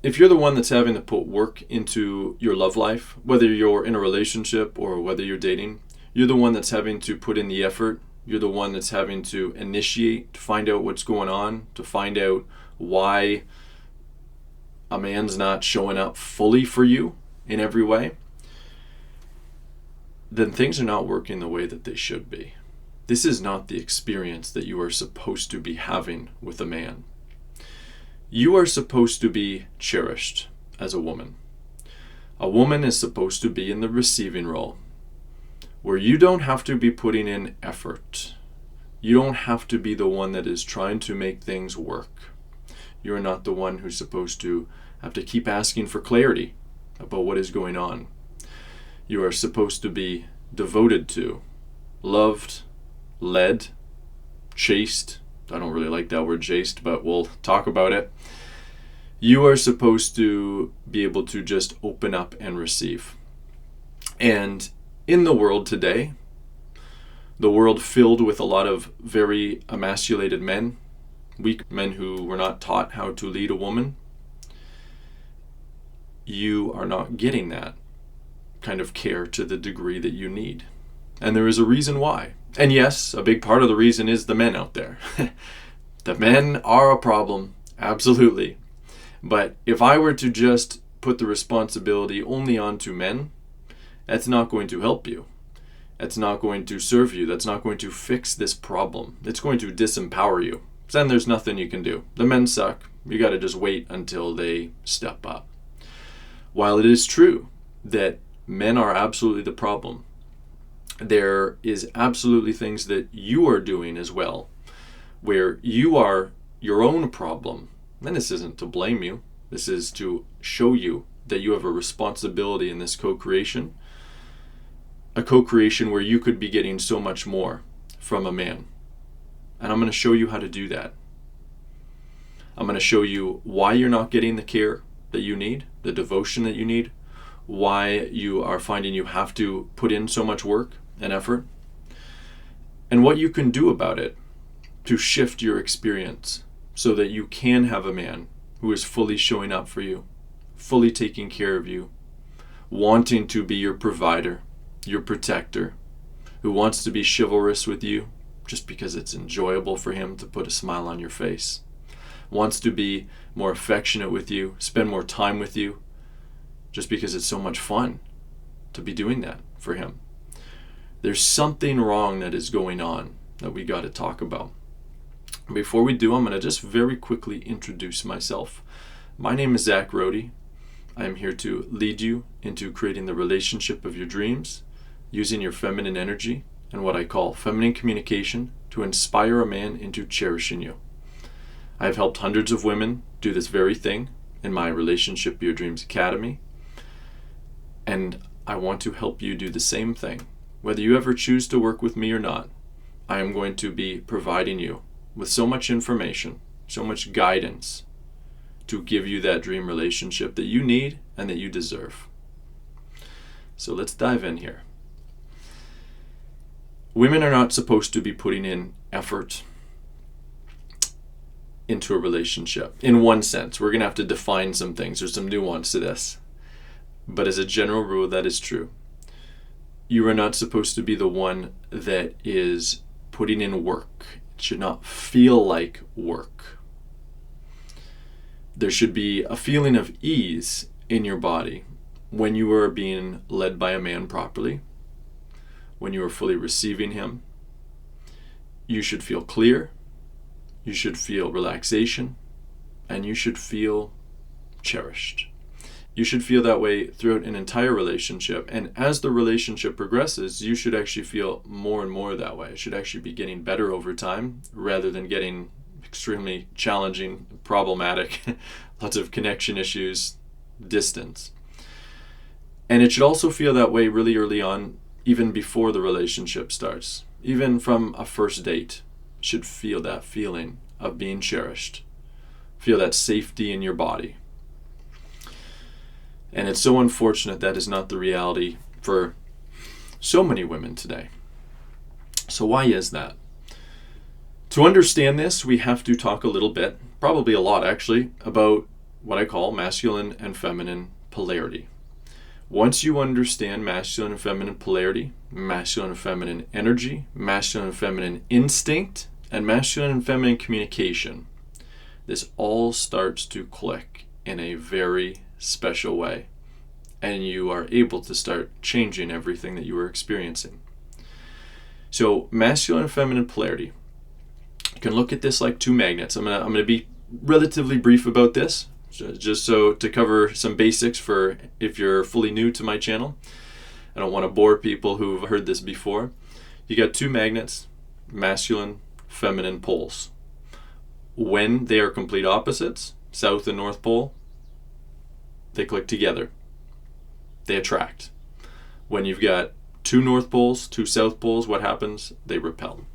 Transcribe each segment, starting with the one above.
if you're the one that's having to put work into your love life, whether you're in a relationship or whether you're dating, you're the one that's having to put in the effort. You're the one that's having to initiate, to find out what's going on, to find out why a man's not showing up fully for you in every way, then things are not working the way that they should be. This is not the experience that you are supposed to be having with a man. You are supposed to be cherished as a woman. A woman is supposed to be in the receiving role, where you don't have to be putting in effort. You don't have to be the one that is trying to make things work. You're not the one who's supposed to have to keep asking for clarity about what is going on. You are supposed to be devoted to, loved, led, chased. I don't really like that word chased, but we'll talk about it. You are supposed to be able to just open up and receive. And in the world today, the world filled with a lot of very emasculated men, weak men who were not taught how to lead a woman, you are not getting that kind of care to the degree that you need. And there is a reason why. And yes, a big part of the reason is the men out there. The men are a problem, absolutely. But if I were to just put the responsibility only onto men, that's not going to help you. That's not going to serve you. That's not going to fix this problem. It's going to disempower you. Then there's nothing you can do. The men suck. You got to just wait until they step up. While it is true that men are absolutely the problem, there is absolutely things that you are doing as well, where you are your own problem. And this isn't to blame you. This is to show you that you have a responsibility in this co-creation. A co-creation where you could be getting so much more from a man. And I'm going to show you how to do that. I'm going to show you why you're not getting the care that you need, the devotion that you need, why you are finding you have to put in so much work and effort, and what you can do about it to shift your experience so that you can have a man who is fully showing up for you, fully taking care of you, wanting to be your provider, your protector, who wants to be chivalrous with you just because it's enjoyable for him to put a smile on your face, wants to be more affectionate with you, spend more time with you, just because it's so much fun to be doing that for him. There's something wrong that is going on that we got to talk about. Before we do, I'm going to just very quickly introduce myself. My name is Zach Rohde. I am here to lead you into creating the relationship of your dreams, using your feminine energy and what I call feminine communication to inspire a man into cherishing you. I have helped hundreds of women do this very thing in my Relationship Your Dreams Academy, and I want to help you do the same thing. Whether you ever choose to work with me or not, I am going to be providing you with so much information, so much guidance to give you that dream relationship that you need and that you deserve. So let's dive in here. Women are not supposed to be putting in effort into a relationship. In one sense, we're going to have to define some things. There's some nuance to this. But as a general rule, that is true. You are not supposed to be the one that is putting in work. It should not feel like work. There should be a feeling of ease in your body when you are being led by a man properly, when you are fully receiving him. You should feel clear, you should feel relaxation, and you should feel cherished. You should feel that way throughout an entire relationship. And as the relationship progresses, you should actually feel more and more that way. It should actually be getting better over time rather than getting extremely challenging, problematic, lots of connection issues, distance. And it should also feel that way really early on, even before the relationship starts. Even from a first date, you should feel that feeling of being cherished. Feel that safety in your body. And it's so unfortunate that is not the reality for so many women today. So why is that? To understand this, we have to talk a little bit, probably a lot actually, about what I call masculine and feminine polarity. Once you understand masculine and feminine polarity, masculine and feminine energy, masculine and feminine instinct, and masculine and feminine communication, this all starts to click in a very special way. And you are able to start changing everything that you are experiencing. So masculine and feminine polarity. You can look at this like two magnets. I'm gonna be relatively brief about this, just so to cover some basics for if you're fully new to my channel. I don't want to bore people who've heard this before. You got two magnets, masculine, feminine poles. When they are complete opposites, south and north pole, they click together. They attract. When you've got two north poles, two south poles, what happens? They repel.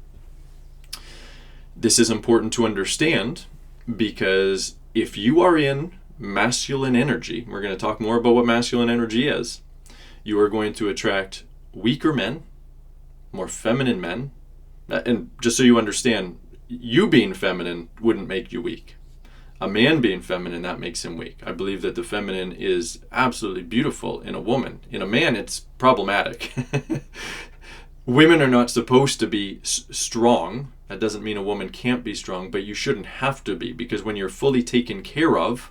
This is important to understand because if you are in masculine energy, we're going to talk more about what masculine energy is, you are going to attract weaker men, more feminine men. And just so you understand, you being feminine wouldn't make you weak. A man being feminine, that makes him weak. I believe that the feminine is absolutely beautiful in a woman. In a man, it's problematic. Women are not supposed to be strong. That doesn't mean a woman can't be strong, but you shouldn't have to be, because when you're fully taken care of,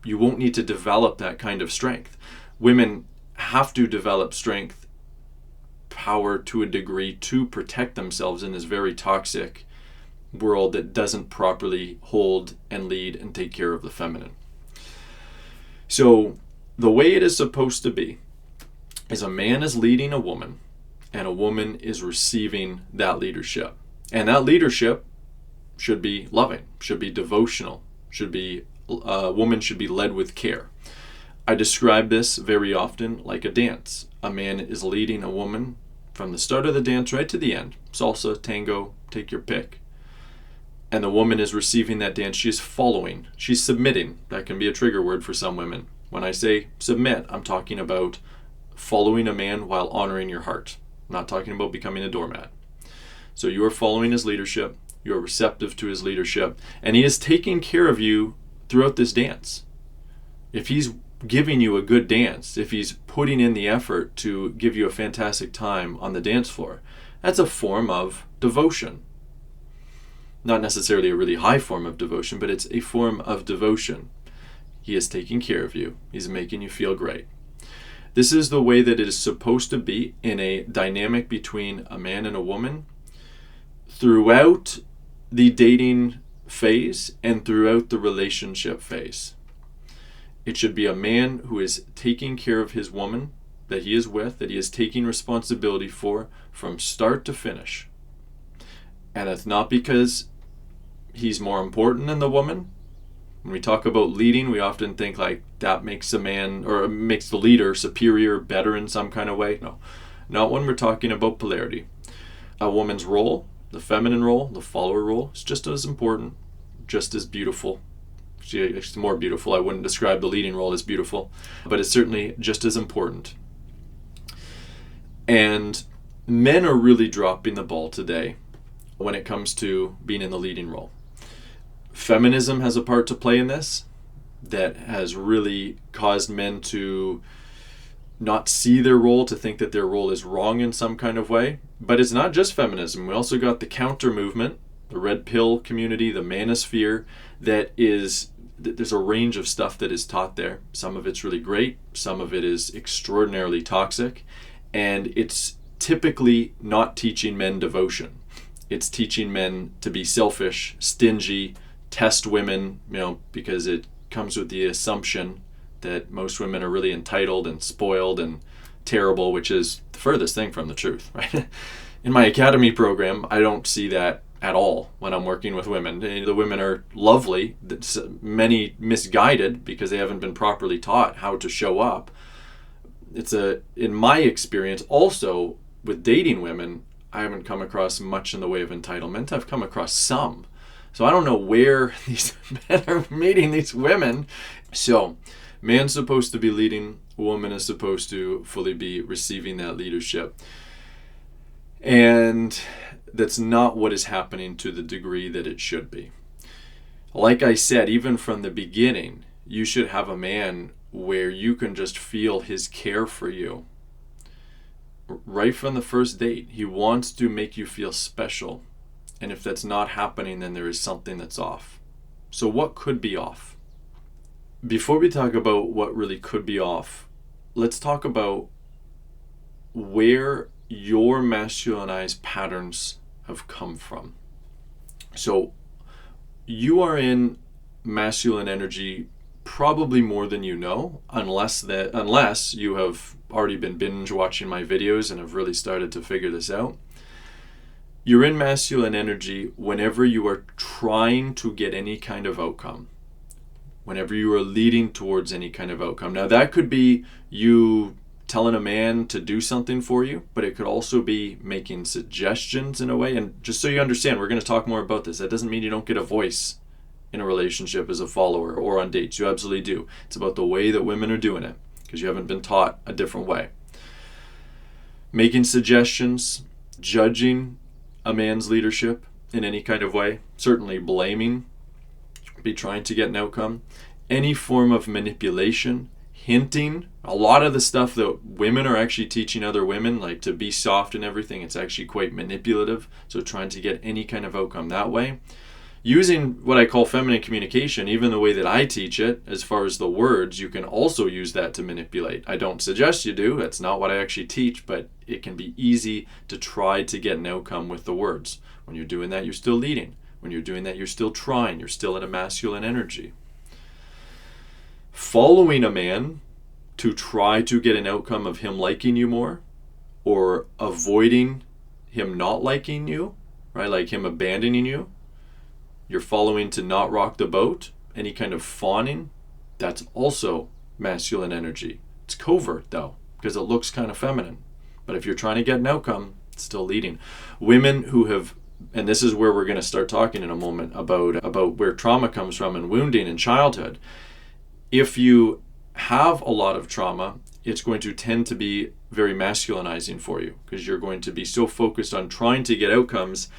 you won't need to develop that kind of strength. Women have to develop strength, power to a degree to protect themselves in this very toxic world that doesn't properly hold and lead and take care of the feminine. So the way it is supposed to be is a man is leading a woman and a woman is receiving that leadership. And that leadership should be loving, should be devotional, a woman should be led with care. I describe this very often like a dance. A man is leading a woman from the start of the dance right to the end. Salsa, tango, take your pick. And the woman is receiving that dance. She is following. She's submitting. That can be a trigger word for some women. When I say submit, I'm talking about following a man while honoring your heart. I'm not talking about becoming a doormat. So you are following his leadership. You are receptive to his leadership. And he is taking care of you throughout this dance. If he's giving you a good dance, if he's putting in the effort to give you a fantastic time on the dance floor, that's a form of devotion. Not necessarily a really high form of devotion, but it's a form of devotion. He is taking care of you. He's making you feel great. This is the way that it is supposed to be in a dynamic between a man and a woman throughout the dating phase and throughout the relationship phase. It should be a man who is taking care of his woman that he is with, that he is taking responsibility for from start to finish. And it's not because he's more important than the woman. When we talk about leading, we often think like that makes a man or makes the leader superior, better in some kind of way. No, not when we're talking about polarity. A woman's role, the feminine role, the follower role, is just as important, just as beautiful. She's more beautiful. I wouldn't describe the leading role as beautiful, but it's certainly just as important. And men are really dropping the ball today when it comes to being in the leading role. Feminism has a part to play in this that has really caused men to not see their role, to think that their role is wrong in some kind of way. But it's not just feminism. We also got the counter movement, the red pill community, the manosphere, there's a range of stuff that is taught there. Some of it's really great. Some of it is extraordinarily toxic. And it's typically not teaching men devotion. It's teaching men to be selfish, stingy, test women, because it comes with the assumption that most women are really entitled and spoiled and terrible, which is the furthest thing from the truth, right? In my academy program, I don't see that at all when I'm working with women. The women are lovely, many misguided because they haven't been properly taught how to show up. In my experience, also with dating women, I haven't come across much in the way of entitlement. I've come across some. So I don't know where these men are meeting these women. So man's supposed to be leading, woman is supposed to fully be receiving that leadership. And that's not what is happening to the degree that it should be. Like I said, even from the beginning, you should have a man where you can just feel his care for you. Right from the first date, he wants to make you feel special. And if that's not happening, then there is something that's off. So what could be off? Before we talk about what really could be off, let's talk about where your masculinized patterns have come from. So you are in masculine energy probably more than you know, unless you have already been binge watching my videos and have really started to figure this out. You're in masculine energy whenever you are trying to get any kind of outcome, whenever you are leading towards any kind of outcome. Now that could be you telling a man to do something for you, but it could also be making suggestions in a way. And just so you understand, we're going to talk more about this. That doesn't mean you don't get a voice in a relationship as a follower or on dates. You absolutely do. It's about the way that women are doing it, because you haven't been taught a different way. Making suggestions, judging a man's leadership in any kind of way, certainly blaming, be trying to get an outcome, any form of manipulation, hinting. A lot of the stuff that women are actually teaching other women, like to be soft and everything, it's actually quite manipulative. So trying to get any kind of outcome that way. Using what I call feminine communication, even the way that I teach it, as far as the words, you can also use that to manipulate. I don't suggest you do, that's not what I actually teach, but it can be easy to try to get an outcome with the words. When you're doing that, you're still leading. When you're doing that, you're still trying. You're still in a masculine energy. Following a man to try to get an outcome of him liking you more, or avoiding him not liking you, right? Like him abandoning you. You're following to not rock the boat. Any kind of fawning, that's also masculine energy. It's covert though, because it looks kind of feminine. But if you're trying to get an outcome, it's still leading. Women who have, and this is where we're going to start talking in a moment about where trauma comes from and wounding in childhood. If you have a lot of trauma, it's going to tend to be very masculinizing for you, because you're going to be so focused on trying to get outcomes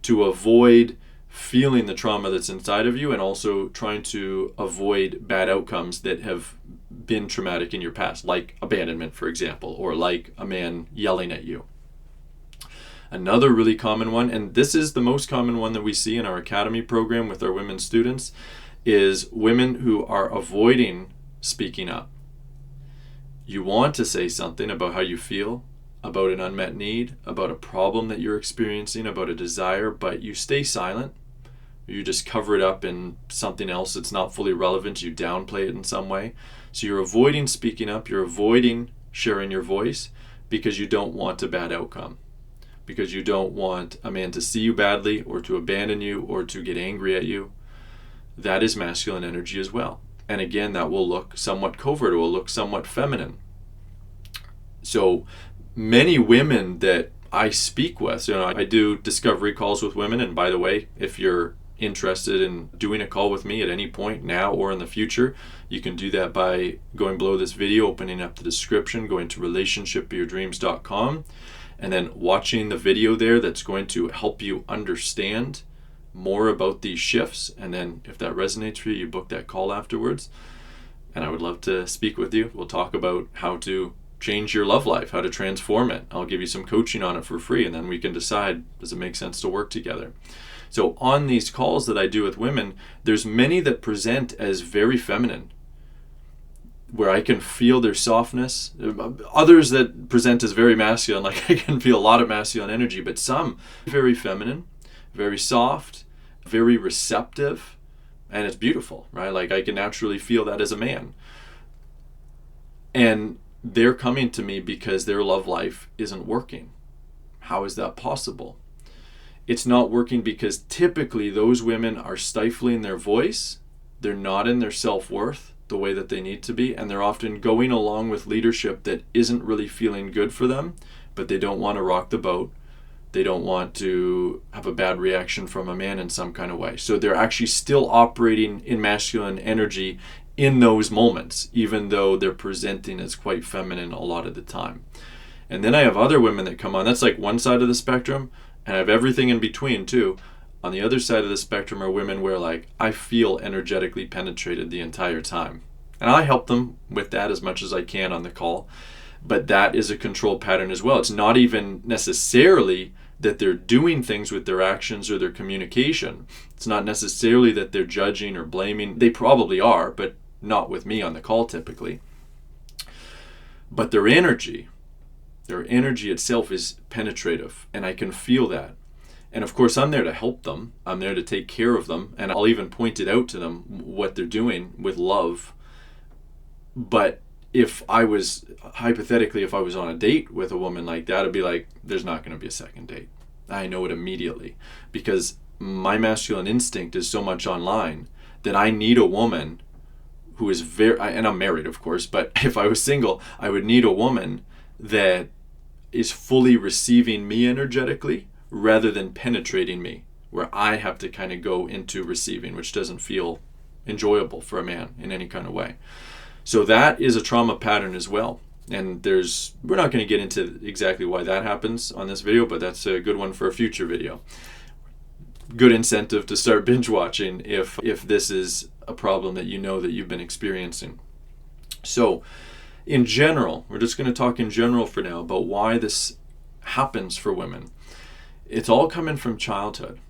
to avoid feeling the trauma that's inside of you, and also trying to avoid bad outcomes that have been traumatic in your past, like abandonment, for example, or like a man yelling at you. Another really common one, and this is the most common one that we see in our academy program with our women students, is women who are avoiding speaking up. You want to say something about how you feel, about an unmet need, about a problem that you're experiencing, about a desire, but you stay silent. You just cover it up in something else that's not fully relevant. You downplay it in some way. So you're avoiding speaking up. You're avoiding sharing your voice because you don't want a bad outcome. Because you don't want a man to see you badly, or to abandon you, or to get angry at you. That is masculine energy as well. And again, that will look somewhat covert. It will look somewhat feminine. So many women that I speak with, I do discovery calls with women. And by the way, if you're interested in doing a call with me at any point now or in the future, you can do that by going below this video, opening up the description, going to relationshipofyourdreams.com, and then watching the video there that's going to help you understand more about these shifts. And then if that resonates for you, you book that call afterwards. And I would love to speak with you. We'll talk about how to change your love life, how to transform it. I'll give you some coaching on it for free, and then we can decide, does it make sense to work together? So on these calls that I do with women, there's many that present as very feminine, where I can feel their softness. Others that present as very masculine, like I can feel a lot of masculine energy, but some very feminine, very soft, very receptive, and it's beautiful, right? Like I can naturally feel that as a man. And they're coming to me because their love life isn't working. How is that possible? It's not working because typically those women are stifling their voice. They're not in their self-worth the way that they need to be, and they're often going along with leadership that isn't really feeling good for them, but they don't want to rock the boat. They don't want to have a bad reaction from a man in some kind of way. So they're actually still operating in masculine energy in those moments, even though they're presenting as quite feminine a lot of the time. And then I have other women that come on. That's like one side of the spectrum, and I have everything in between too. On the other side of the spectrum are women where like I feel energetically penetrated the entire time. And I help them with that as much as I can on the call. But that is a control pattern as well. It's not even necessarily that they're doing things with their actions or their communication. It's not necessarily that they're judging or blaming. They probably are, but not with me on the call typically. But their energy itself is penetrative, and I can feel that. And of course, I'm there to help them. I'm there to take care of them, and I'll even point it out to them what they're doing with love. But if I was, hypothetically, if I was on a date with a woman like that, I'd be like, there's not going to be a second date. I know it immediately, because my masculine instinct is so much online that I need a woman who is and I'm married, of course, but if I was single, I would need a woman that is fully receiving me energetically rather than penetrating me, where I have to kind of go into receiving, which doesn't feel enjoyable for a man in any kind of way. So that is a trauma pattern as well. And we're not going to get into exactly why that happens on this video, but that's a good one for a future video. Good incentive to start binge watching if this is a problem that you know that you've been experiencing. So in general, we're just going to talk in general for now about why this happens for women. It's all coming from childhood.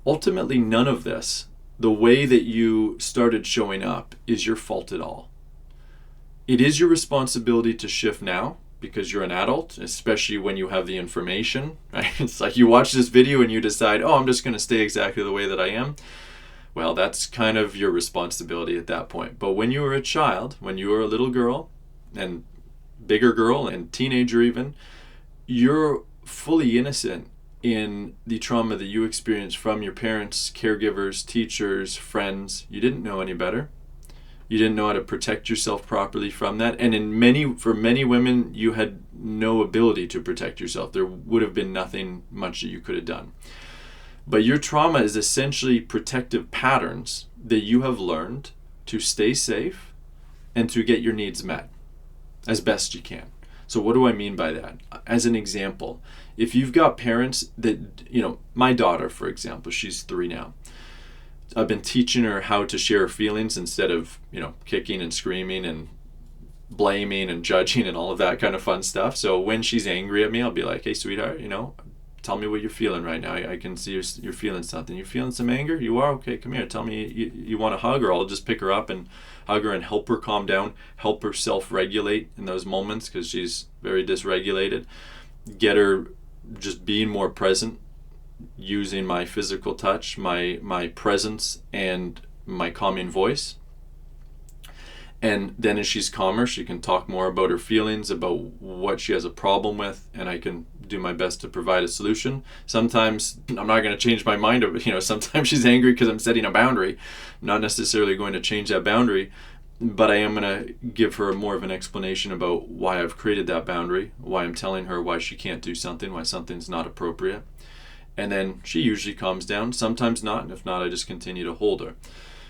Ultimately, none of this, the way that you started showing up, is your fault at all. It is your responsibility to shift now because you're an adult, especially when you have the information, right? It's like you watch this video and you decide, oh, I'm just going to stay exactly the way that I am. Well, that's kind of your responsibility at that point. But when you were a child, when you were a little girl and bigger girl and teenager even, you're fully innocent in the trauma that you experienced from your parents, caregivers, teachers, friends. You didn't know any better. You didn't know how to protect yourself properly from that. And for many women, you had no ability to protect yourself. There would have been nothing much that you could have done. But your trauma is essentially protective patterns that you have learned to stay safe and to get your needs met as best you can. So what do I mean by that? As an example, if you've got parents that, my daughter, for example, she's 3 now. I've been teaching her how to share her feelings instead of, kicking and screaming and blaming and judging and all of that kind of fun stuff. So when she's angry at me, I'll be like, hey, sweetheart, tell me what you're feeling right now. I can see you're feeling something. You're feeling some anger? You are? Okay, come here. Tell me you want a hug, or I'll just pick her up and hug her and help her calm down, help her self-regulate in those moments because she's very dysregulated. Get her just being more present, using my physical touch, my presence, and my calming voice. And then as she's calmer, she can talk more about her feelings, about what she has a problem with, and I can do my best to provide a solution. Sometimes I'm not going to change my mind. Sometimes she's angry because I'm setting a boundary. I'm not necessarily going to change that boundary, but I am going to give her more of an explanation about why I've created that boundary, why I'm telling her why she can't do something, why something's not appropriate. And then she usually calms down, sometimes not, and if not, I just continue to hold her.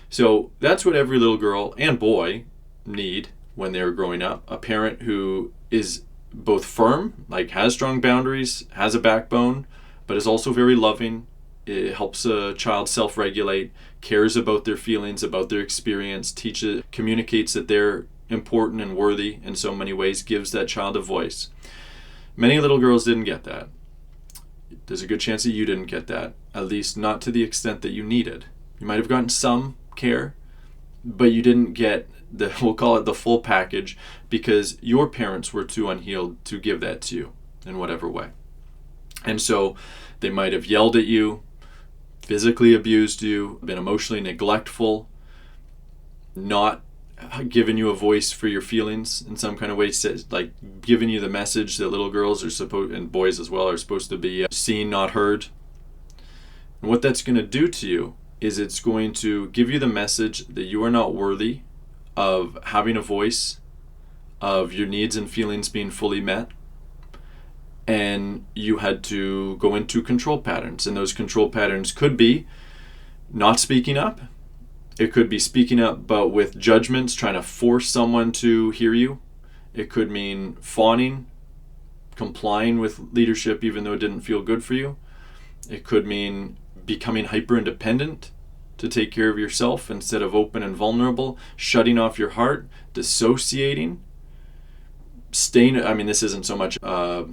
So that's what every little girl and boy need when they're growing up. A parent who is both firm, like has strong boundaries, has a backbone, but is also very loving. It helps a child self-regulate, cares about their feelings, about their experience, communicates that they're important and worthy in so many ways, gives that child a voice. Many little girls didn't get that. There's a good chance that you didn't get that, at least not to the extent that you needed. You might have gotten some care, but you didn't get we'll call it the full package, because your parents were too unhealed to give that to you in whatever way. And so they might have yelled at you, physically abused you, been emotionally neglectful, not given you a voice for your feelings in some kind of way, like giving you the message that little girls are supposed, and boys as well, are supposed to be seen, not heard. And what that's going to do to you is it's going to give you the message that you are not worthy of having a voice, of your needs and feelings being fully met. And you had to go into control patterns. And those control patterns could be not speaking up. It could be speaking up but with judgments, trying to force someone to hear you. It could mean fawning, complying with leadership even though it didn't feel good for you. It could mean becoming hyper independent to take care of yourself instead of open and vulnerable, shutting off your heart, dissociating, this isn't so much a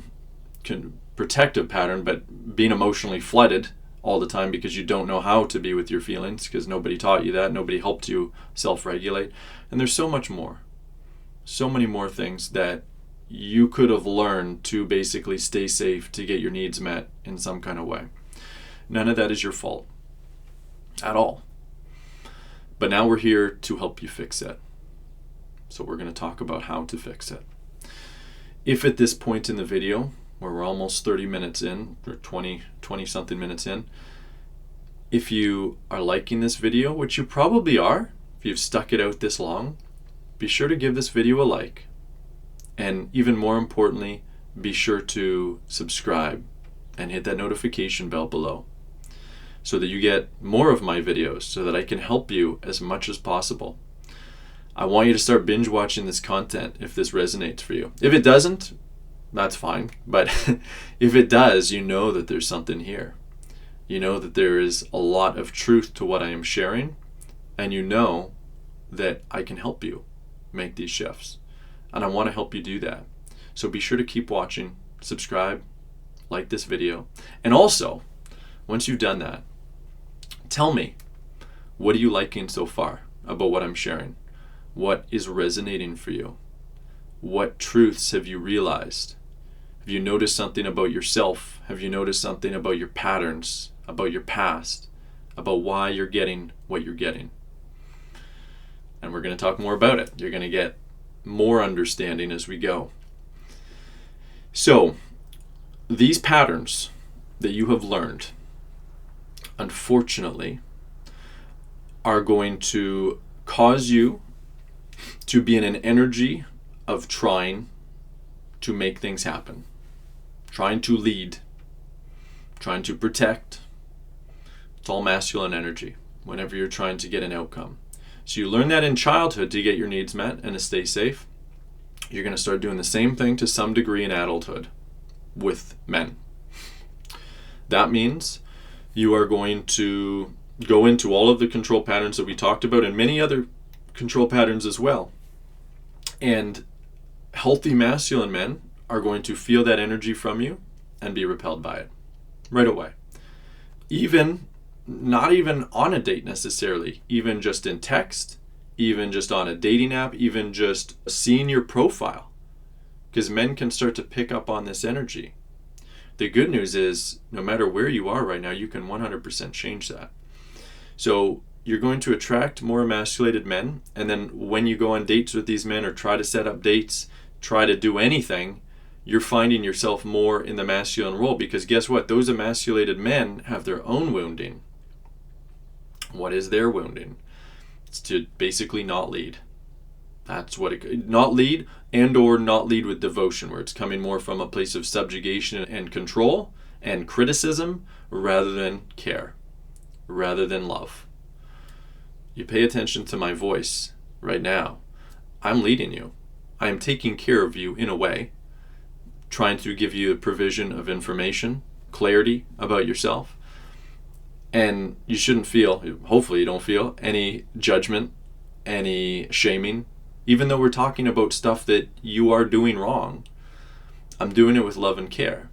protective pattern, but being emotionally flooded all the time because you don't know how to be with your feelings because nobody taught you that, nobody helped you self-regulate. And there's so much more, so many more things that you could have learned to basically stay safe, to get your needs met in some kind of way. None of that is your fault at all. But now we're here to help you fix it. So we're going to talk about how to fix it. If at this point in the video, where we're almost 30 minutes in, or 20 something minutes in, if you are liking this video, which you probably are, if you've stuck it out this long, be sure to give this video a like. And even more importantly, be sure to subscribe and hit that notification bell below so that you get more of my videos so that I can help you as much as possible. I want you to start binge watching this content if this resonates for you. If it doesn't, that's fine. But if it does, you know that there's something here. You know that there is a lot of truth to what I am sharing, and you know that I can help you make these shifts. And I want to help you do that. So be sure to keep watching, subscribe, like this video. And also, once you've done that, tell me, what are you liking so far about what I'm sharing? What is resonating for you? What truths have you realized? Have you noticed something about yourself? Have you noticed something about your patterns, about your past, about why you're getting what you're getting? And we're going to talk more about it. You're going to get more understanding as we go. So, these patterns that you have learned, unfortunately, are going to cause you to be in an energy of trying to make things happen, trying to lead, trying to protect. It's all masculine energy whenever you're trying to get an outcome. So you learn that in childhood to get your needs met and to stay safe. You're going to start doing the same thing to some degree in adulthood with men. That means you are going to go into all of the control patterns that we talked about and many other control patterns as well. And healthy masculine men are going to feel that energy from you and be repelled by it right away. Not even on a date necessarily, even just in text, even just on a dating app, even just seeing your profile. Because men can start to pick up on this energy. The good news is, no matter where you are right now, you can 100% change that. So you're going to attract more emasculated men, and then when you go on dates with these men or try to set up dates, try to do anything, you're finding yourself more in the masculine role, because guess what? Those emasculated men have their own wounding. What is their wounding? It's to basically not lead. That's what not lead, and or not lead with devotion, where it's coming more from a place of subjugation and control and criticism rather than care, rather than love. You pay attention to my voice right now. I'm leading you. I am taking care of you in a way, trying to give you a provision of information, clarity about yourself. And you shouldn't feel, hopefully you don't feel, any judgment, any shaming. Even though we're talking about stuff that you are doing wrong, I'm doing it with love and care.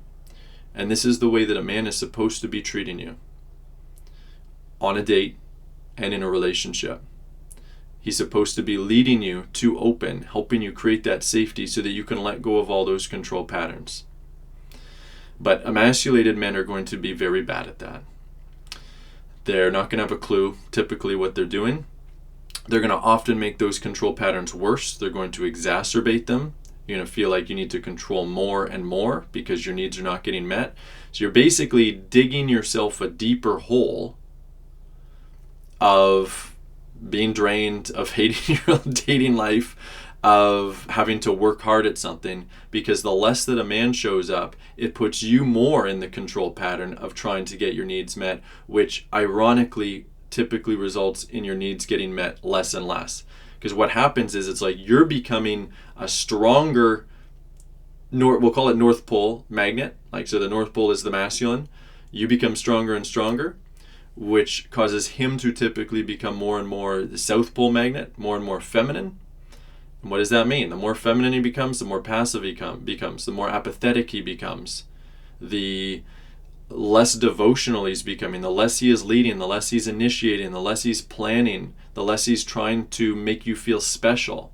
And this is the way that a man is supposed to be treating you. On a date and in a relationship. He's supposed to be leading you to open, helping you create that safety so that you can let go of all those control patterns. But emasculated men are going to be very bad at that. They're not going to have a clue typically what they're doing. They're going to often make those control patterns worse. They're going to exacerbate them. You're going to feel like you need to control more and more because your needs are not getting met. So you're basically digging yourself a deeper hole of being drained, of hating your own dating life, of having to work hard at something, because the less that a man shows up, it puts you more in the control pattern of trying to get your needs met, which ironically typically results in your needs getting met less and less. Because what happens is it's like you're becoming a stronger, we'll call it North Pole magnet. Like, so the North Pole is the masculine. You become stronger and stronger. which causes him to typically become more and more the South Pole magnet, more and more feminine. And what does that mean? The more feminine he becomes, the more passive he becomes, the more apathetic he becomes, the less devotional he's becoming, the less he is leading, the less he's initiating, the less he's planning, the less he's trying to make you feel special.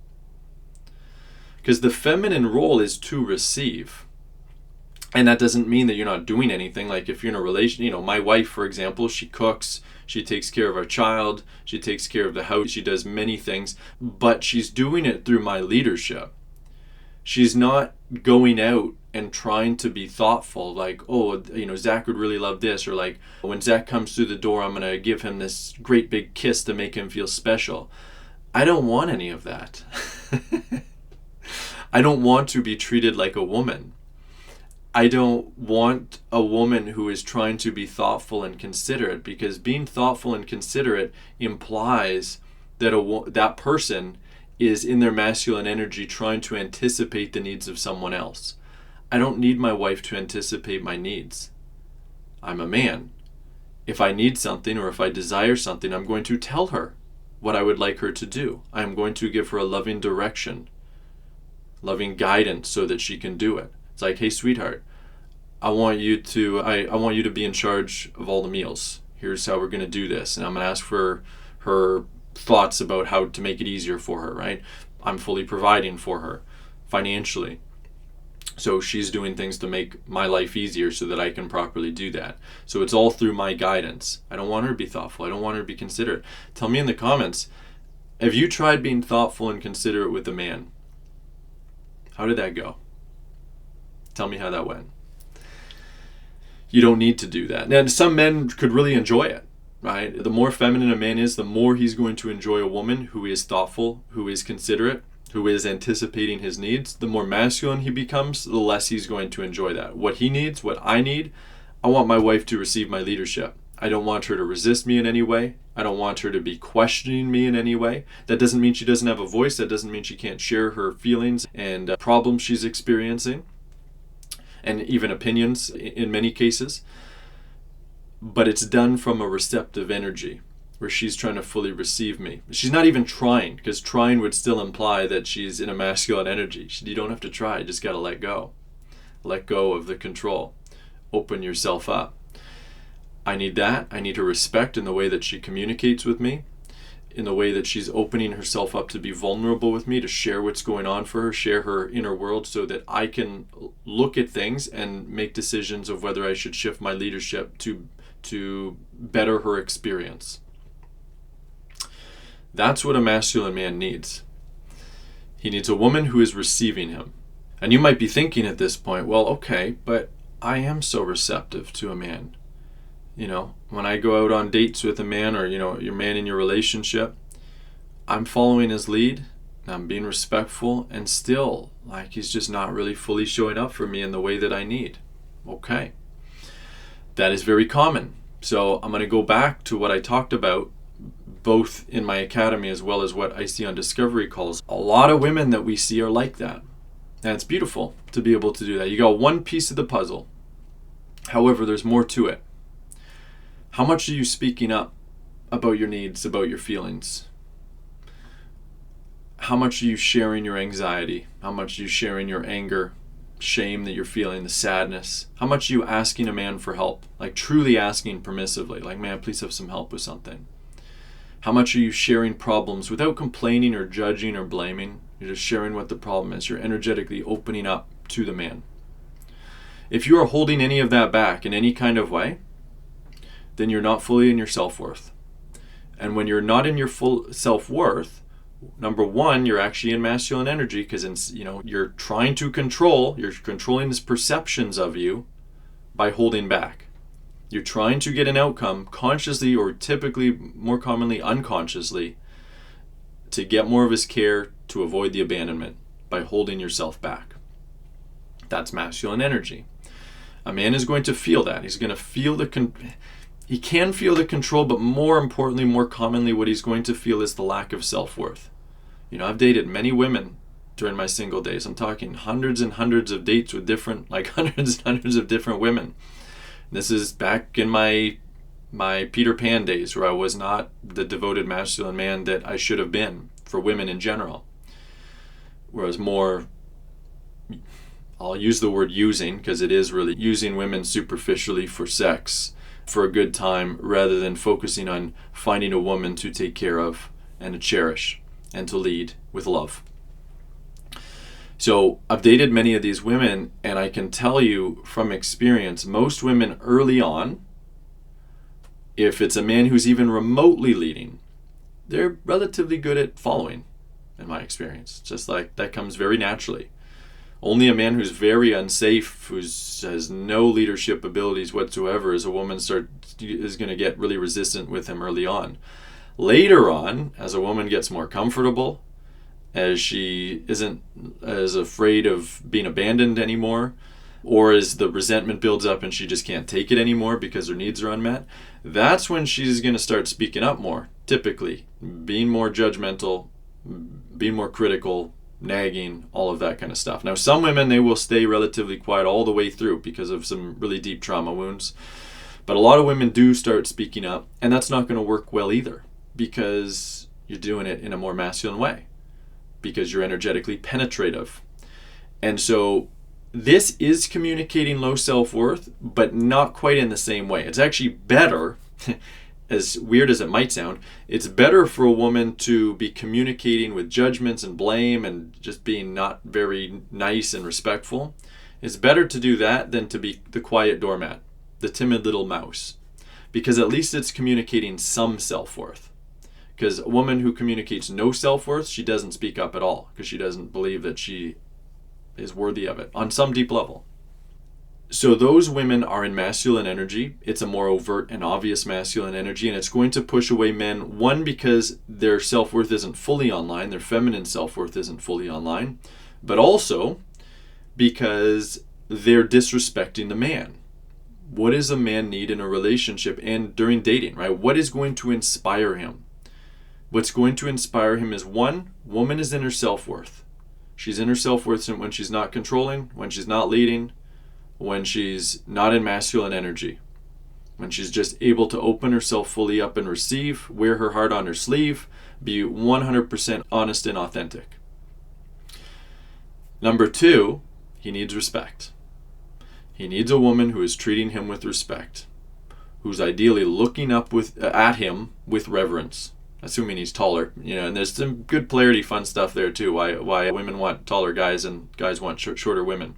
Because the feminine role is to receive. And that doesn't mean that you're not doing anything. Like if you're in a relation, my wife, for example, she cooks, she takes care of our child, she takes care of the house, she does many things, but she's doing it through my leadership. She's not going out and trying to be thoughtful, like, Zach would really love this, or like, when Zach comes through the door, I'm going to give him this great big kiss to make him feel special. I don't want any of that. I don't want to be treated like a woman. I don't want a woman who is trying to be thoughtful and considerate, because being thoughtful and considerate implies that that person is in their masculine energy trying to anticipate the needs of someone else. I don't need my wife to anticipate my needs. I'm a man. If I need something or if I desire something, I'm going to tell her what I would like her to do. I'm going to give her a loving direction, loving guidance so that she can do it. It's like, hey, sweetheart, I want you to be in charge of all the meals. Here's how we're going to do this. And I'm going to ask for her thoughts about how to make it easier for her, right? I'm fully providing for her financially. So she's doing things to make my life easier so that I can properly do that. So it's all through my guidance. I don't want her to be thoughtful. I don't want her to be considerate. Tell me in the comments, have you tried being thoughtful and considerate with a man? How did that go? Tell me how that went. You don't need to do that. Now, some men could really enjoy it, right? The more feminine a man is, the more he's going to enjoy a woman who is thoughtful, who is considerate, who is anticipating his needs. The more masculine he becomes, the less he's going to enjoy that. What he needs, what I need, I want my wife to receive my leadership. I don't want her to resist me in any way. I don't want her to be questioning me in any way. That doesn't mean she doesn't have a voice. That doesn't mean she can't share her feelings and problems she's experiencing, and even opinions in many cases. But it's done from a receptive energy where she's trying to fully receive me. She's not even trying, because trying would still imply that she's in a masculine energy. You don't have to try, you just got to let go. Let go of the control. Open yourself up. I need that. I need her respect in the way that she communicates with me, in the way that she's opening herself up to be vulnerable with me, to share what's going on for her, share her inner world, so that I can look at things and make decisions of whether I should shift my leadership to better her experience. That's what a masculine man needs. He needs a woman who is receiving him. And you might be thinking at this point, well, okay, but I am so receptive to a man. When I go out on dates with a man, or, your man in your relationship, I'm following his lead, and I'm being respectful, and still, he's just not really fully showing up for me in the way that I need. Okay. That is very common. So I'm going to go back to what I talked about, both in my academy as well as what I see on discovery calls. A lot of women that we see are like that. And it's beautiful to be able to do that. You got one piece of the puzzle. However, there's more to it. How much are you speaking up about your needs, about your feelings? How much are you sharing your anxiety? How much are you sharing your anger, shame that you're feeling, the sadness? How much are you asking a man for help? Truly asking permissively, man, please have some help with something. How much are you sharing problems without complaining or judging or blaming? You're just sharing what the problem is. You're energetically opening up to the man. If you are holding any of that back in any kind of way, then you're not fully in your self-worth. And when you're not in your full self-worth, number one, you're actually in masculine energy, because you're trying to control, you're controlling these perceptions of you by holding back. You're trying to get an outcome consciously, or typically more commonly unconsciously, to get more of his care, to avoid the abandonment by holding yourself back. That's masculine energy. A man is going to feel that. He's going to feel he can feel the control, but more importantly, more commonly, what he's going to feel is the lack of self-worth. I've dated many women during my single days. I'm talking hundreds and hundreds of dates with hundreds and hundreds of different women. This is back in my my Peter Pan days where I was not the devoted masculine man that I should have been for women in general. Where I was more, I'll use the word using, because it is really using women superficially for sex, for a good time, rather than focusing on finding a woman to take care of and to cherish and to lead with love. So I've dated many of these women, and I can tell you from experience, most women early on, if it's a man who's even remotely leading, they're relatively good at following, in my experience. Just like that comes very naturally. Only a man who's very unsafe, who has no leadership abilities whatsoever, as a woman is going to get really resistant with him early on. Later on, as a woman gets more comfortable, as she isn't as afraid of being abandoned anymore, or as the resentment builds up and she just can't take it anymore because her needs are unmet, that's when she's going to start speaking up more, typically, being more judgmental, being more critical, nagging, all of that kind of stuff. Now, some women, they will stay relatively quiet all the way through because of some really deep trauma wounds. But a lot of women do start speaking up, and that's not going to work well either, because you're doing it in a more masculine way, because you're energetically penetrative. And so this is communicating low self-worth, but not quite in the same way. It's actually better, as weird as it might sound, it's better for a woman to be communicating with judgments and blame and just being not very nice and respectful. It's better to do that than to be the quiet doormat, the timid little mouse, because at least it's communicating some self-worth. Because a woman who communicates no self-worth, she doesn't speak up at all, because she doesn't believe that she is worthy of it on some deep level. So those women are in masculine energy. It's a more overt and obvious masculine energy, and it's going to push away men, one, because their self-worth isn't fully online, their feminine self-worth isn't fully online, but also because they're disrespecting the man. What does a man need in a relationship and during dating, right? What is going to inspire him? What's going to inspire him is, one, woman is in her self-worth. She's in her self-worth when she's not controlling, when she's not leading, when she's not in masculine energy, when she's just able to open herself fully up and receive, wear her heart on her sleeve, be 100% honest and authentic. Number two, he needs respect. He needs a woman who is treating him with respect, who's ideally looking up at him with reverence, assuming he's taller. And there's some good polarity fun stuff there too, why women want taller guys and guys want shorter women.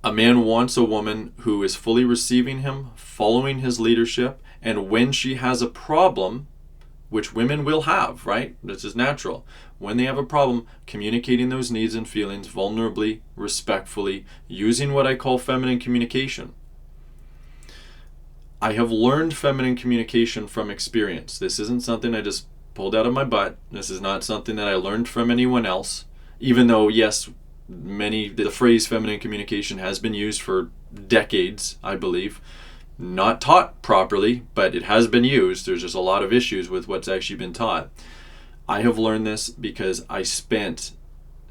A man wants a woman who is fully receiving him, following his leadership, and when she has a problem, which women will have, right? This is natural. When they have a problem, communicating those needs and feelings vulnerably, respectfully, using what I call feminine communication. I have learned feminine communication from experience. This isn't something I just pulled out of my butt. This is not something that I learned from anyone else, even though, yes, the phrase feminine communication has been used for decades, I believe. Not taught properly, but it has been used. There's just a lot of issues with what's actually been taught. I have learned this because I spent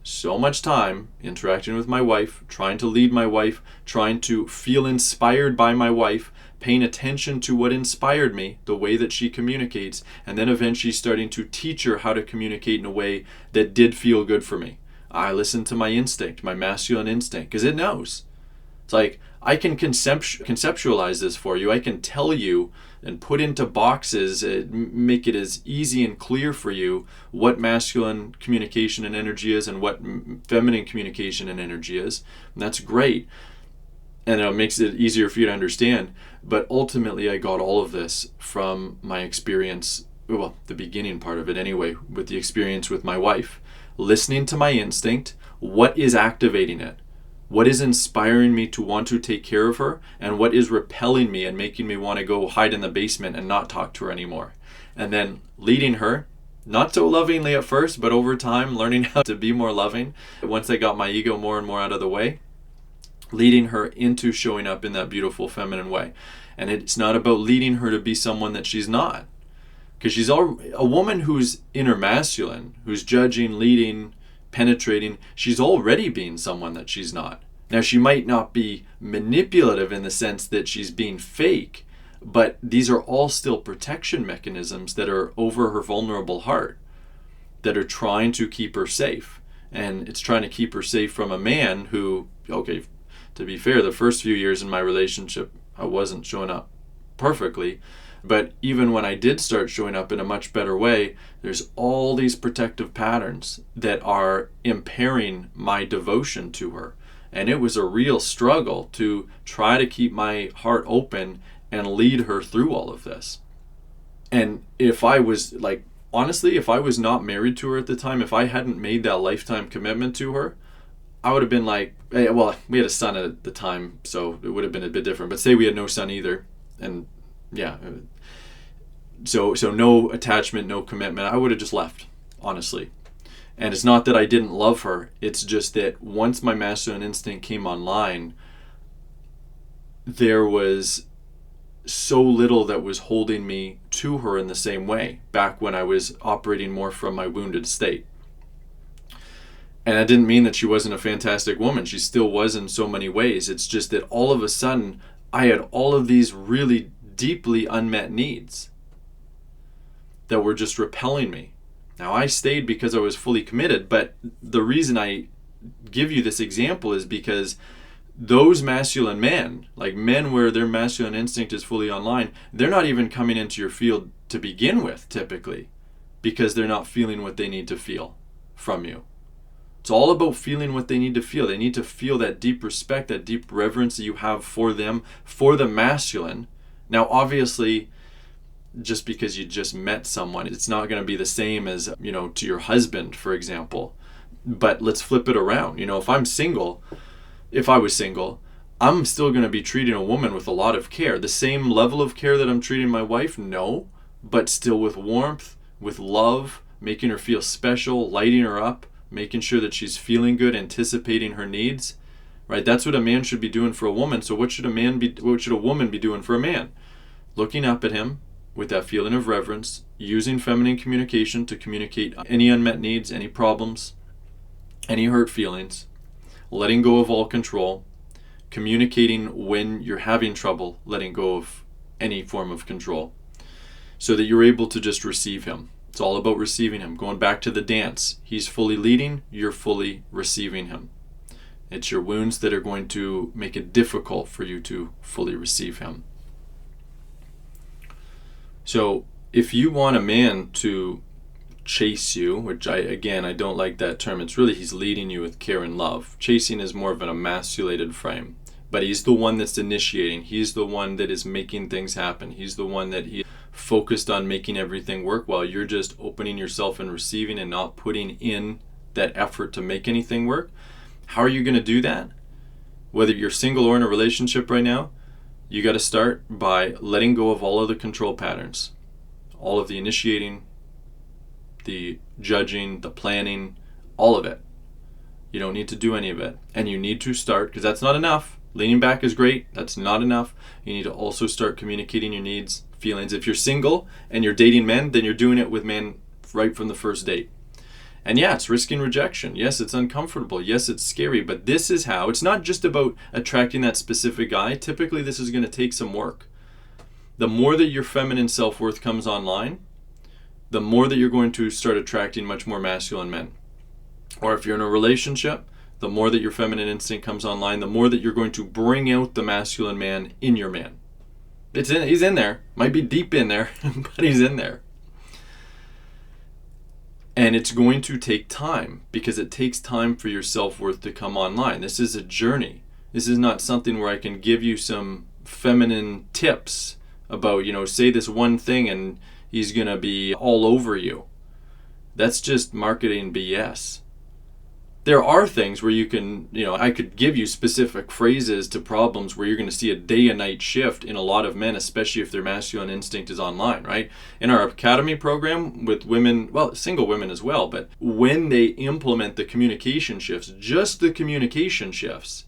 so much time interacting with my wife, trying to lead my wife, trying to feel inspired by my wife, paying attention to what inspired me, the way that she communicates, and then eventually starting to teach her how to communicate in a way that did feel good for me. I listened to my instinct, my masculine instinct, because it knows. It's like, I can conceptualize this for you. I can tell you and put into boxes, make it as easy and clear for you what masculine communication and energy is and what feminine communication and energy is. And that's great. And it makes it easier for you to understand. But ultimately, I got all of this from my experience, well, the beginning part of it anyway, with the experience with my wife. Listening to my instinct, what is activating it? What is inspiring me to want to take care of her? And what is repelling me and making me want to go hide in the basement and not talk to her anymore? And then leading her, not so lovingly at first, but over time, learning how to be more loving. Once I got my ego more and more out of the way, leading her into showing up in that beautiful feminine way. And it's not about leading her to be someone that she's not. Because she's a woman who's inner masculine, who's judging, leading, penetrating, she's already being someone that she's not. Now, she might not be manipulative in the sense that she's being fake, But these are all still protection mechanisms that are over her vulnerable heart, that are trying to keep her safe. And it's trying to keep her safe from a man who, okay, to be fair, the first few years in my relationship, I wasn't showing up perfectly. But even when I did start showing up in a much better way, there's all these protective patterns that are impairing my devotion to her. And it was a real struggle to try to keep my heart open and lead her through all of this. And if I was honestly, if I was not married to her at the time, if I hadn't made that lifetime commitment to her, I would have been like, hey, well, we had a son at the time, so it would have been a bit different. But say we had no son either, and yeah, so no attachment, no commitment, I would have just left, honestly. And it's not that I didn't love her, it's just that once my masculine instinct came online, there was so little that was holding me to her in the same way back when I was operating more from my wounded state. And that didn't mean that she wasn't a fantastic woman. She still was in so many ways. It's just that all of a sudden I had all of these really deeply unmet needs that were just repelling me. Now, I stayed because I was fully committed, but the reason I give you this example is because those masculine men, like men where their masculine instinct is fully online, they're not even coming into your field to begin with, typically, because they're not feeling what they need to feel from you. It's all about feeling what they need to feel. They need to feel that deep respect, that deep reverence that you have for them, for the masculine. Now, obviously, just because you just met someone, it's not going to be the same as, to your husband, for example. But let's flip it around. If I was single, I'm still going to be treating a woman with a lot of care. The same level of care that I'm treating my wife? No. But still with warmth, with love, making her feel special, lighting her up, making sure that she's feeling good, anticipating her needs. Right? That's what a man should be doing for a woman. So what should a woman be doing for a man? Looking up at him with that feeling of reverence, using feminine communication to communicate any unmet needs, any problems, any hurt feelings, letting go of all control, communicating when you're having trouble, letting go of any form of control, so that you're able to just receive him. It's all about receiving him. Going back to the dance, he's fully leading, you're fully receiving him. It's your wounds that are going to make it difficult for you to fully receive him. So if you want a man to chase you, which I don't like that term. It's really he's leading you with care and love. Chasing is more of an emasculated frame. But he's the one that's initiating. He's the one that is making things happen. He's the one that he focused on making everything work while you're just opening yourself and receiving and not putting in that effort to make anything work. How are you going to do that? Whether you're single or in a relationship right now, you got to start by letting go of all of the control patterns, all of the initiating, the judging, the planning, all of it. You don't need to do any of it. And you need to start, because that's not enough. Leaning back is great. That's not enough. You need to also start communicating your needs, feelings. If you're single and you're dating men, then you're doing it with men right from the first date. And yeah, it's risking rejection. Yes, it's uncomfortable. Yes, it's scary. But this is how. It's not just about attracting that specific guy. Typically, this is going to take some work. The more that your feminine self-worth comes online, the more that you're going to start attracting much more masculine men. Or if you're in a relationship, the more that your feminine instinct comes online, the more that you're going to bring out the masculine man in your man. He's in there. Might be deep in there, but he's in there. And it's going to take time, because it takes time for your self-worth to come online. This is a journey. This is not something where I can give you some feminine tips about, say this one thing and he's going to be all over you. That's just marketing BS. There are things where you can, I could give you specific phrases to problems where you're going to see a day and night shift in a lot of men, especially if their masculine instinct is online, right? In our academy program with women, well, single women as well, but when they implement the communication shifts, just the communication shifts,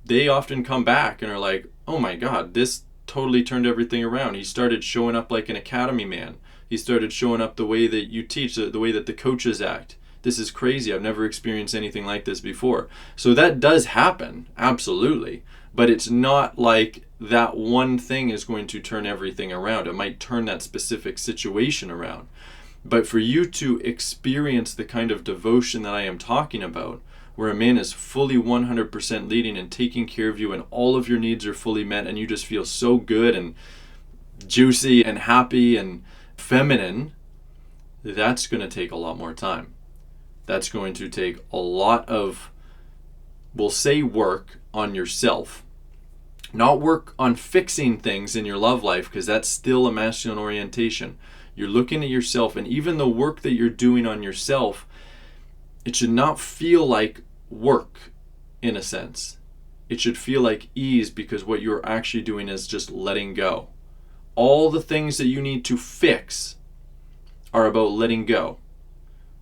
they often come back and are like, oh my God, this totally turned everything around. He started showing up like an academy man. He started showing up the way that you teach, the way that the coaches act. This is crazy. I've never experienced anything like this before. So that does happen, absolutely. But it's not like that one thing is going to turn everything around. It might turn that specific situation around. But for you to experience the kind of devotion that I am talking about, where a man is fully 100% leading and taking care of you and all of your needs are fully met and you just feel so good and juicy and happy and feminine, that's going to take a lot more time. That's going to take a lot of, we'll say, work on yourself. Not work on fixing things in your love life, because that's still a masculine orientation. You're looking at yourself, and even the work that you're doing on yourself, it should not feel like work in a sense. It should feel like ease, because what you're actually doing is just letting go. All the things that you need to fix are about letting go.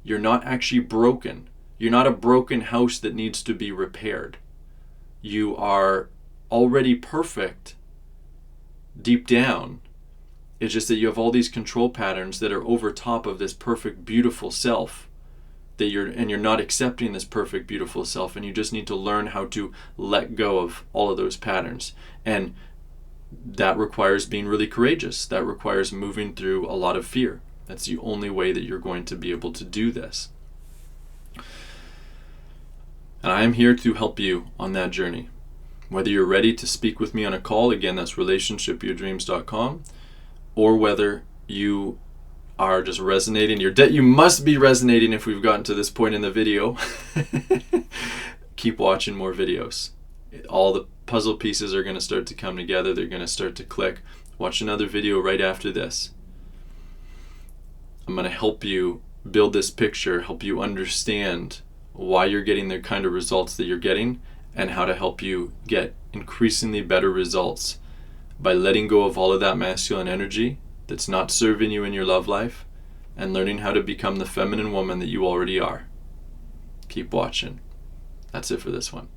You're not actually broken. You're not a broken house that needs to be repaired. You are already perfect deep down. It's just that you have all these control patterns that are over top of this perfect, beautiful self, that you're not accepting this perfect, beautiful self, and you just need to learn how to let go of all of those patterns. And that requires being really courageous. That requires moving through a lot of fear. That's the only way that you're going to be able to do this. And I am here to help you on that journey. Whether you're ready to speak with me on a call, again, that's relationshipyourdreams.com, or whether you are just resonating, you must be resonating if we've gotten to this point in the video. Keep watching more videos. All the puzzle pieces are going to start to come together. They're going to start to click. Watch another video right after this. I'm going to help you build this picture, help you understand why you're getting the kind of results that you're getting, and how to help you get increasingly better results by letting go of all of that masculine energy that's not serving you in your love life and learning how to become the feminine woman that you already are. Keep watching. That's it for this one.